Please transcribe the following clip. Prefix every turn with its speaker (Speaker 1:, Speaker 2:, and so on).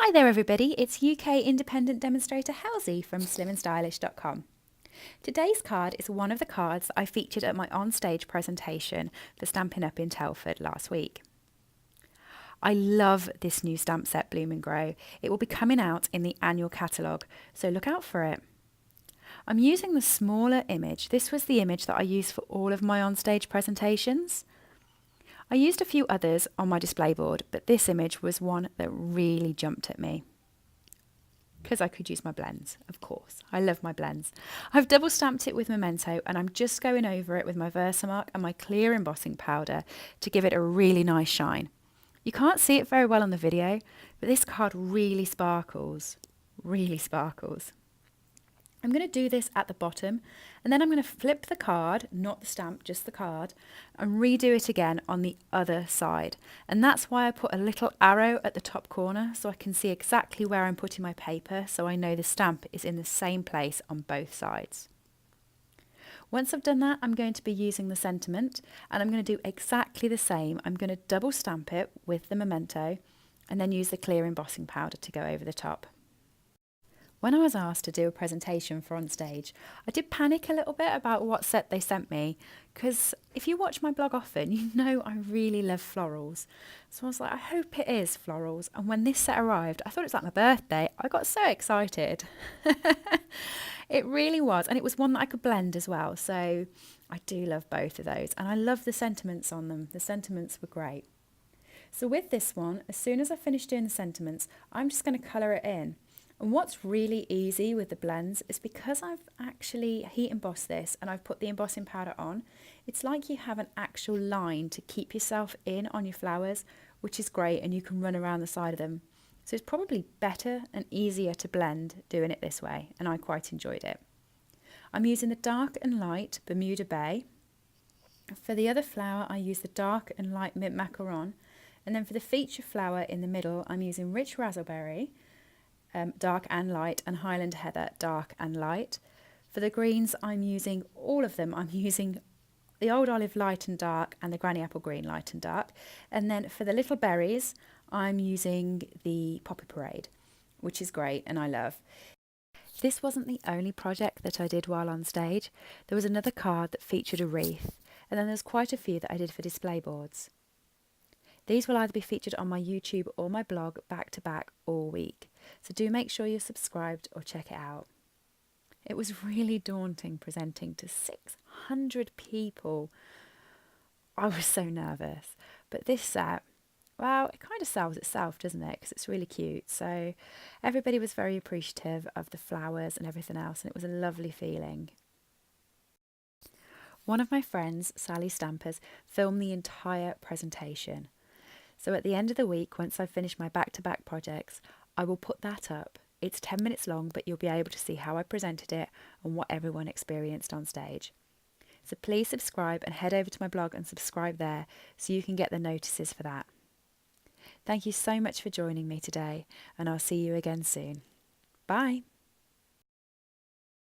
Speaker 1: Hi there everybody, it's UK independent demonstrator Halsey from slimandstylish.com. Today's card is one of the cards that I featured at my onstage presentation for Stampin' Up in Telford last week. I love this new stamp set Bloom and Grow. It will be coming out in the annual catalogue, so look out for it. I'm using the smaller image. This was the image that I used for all of my onstage presentations. I used a few others on my display board, but this image was one that really jumped at me. Because I could use my blends, of course. I love my blends. I've double stamped it with Memento and I'm just going over it with my Versamark and my clear embossing powder to give it a really nice shine. You can't see it very well on the video, but this card really sparkles. Really sparkles. I'm going to do this at the bottom and then I'm going to flip the card, not the stamp, just the card, and redo it again on the other side. And that's why I put a little arrow at the top corner so I can see exactly where I'm putting my paper so I know the stamp is in the same place on both sides. Once I've done that, I'm going to be using the sentiment and I'm going to do exactly the same. I'm going to double stamp it with the Memento and then use the clear embossing powder to go over the top. When I was asked to do a presentation for on stage, I did panic a little bit about what set they sent me, because if you watch my blog often, you know I really love florals. So I was like, I hope it is florals. And when this set arrived, I thought it was like my birthday. I got so excited. It really was. And it was one that I could blend as well. So I do love both of those. And I love the sentiments on them. The sentiments were great. So with this one, as soon as I finish doing the sentiments, I'm just going to colour it in. And what's really easy with the blends is because I've actually heat embossed this and I've put the embossing powder on, it's like you have an actual line to keep yourself in on your flowers, which is great, and you can run around the side of them. So it's probably better and easier to blend doing it this way, and I quite enjoyed it. I'm using the dark and light Bermuda Bay. For the other flower, I use the dark and light mint macaron, and then for the feature flower in the middle, I'm using rich razzleberry, dark and light, and Highland Heather, dark and light. For the greens, I'm using all of them. I'm using the Old Olive light and dark and the Granny Apple green light and dark. And then for the little berries, I'm using the Poppy Parade, which is great and I love. This wasn't the only project that I did while on stage. There was another card that featured a wreath, and then there's quite a few that I did for display boards. These will either be featured on my YouTube or my blog back to back all week. So do make sure you're subscribed or check it out. It was really daunting presenting to 600 people. I was so nervous. But this set, well, it kind of sells itself, doesn't it? Because it's really cute. So everybody was very appreciative of the flowers and everything else, and it was a lovely feeling. One of my friends, Sally Stampers, filmed the entire presentation. So at the end of the week, once I've finished my back-to-back projects, I will put that up. It's 10 minutes long, but you'll be able to see how I presented it and what everyone experienced on stage. So please subscribe and head over to my blog and subscribe there so you can get the notices for that. Thank you so much for joining me today, and I'll see you again soon. Bye.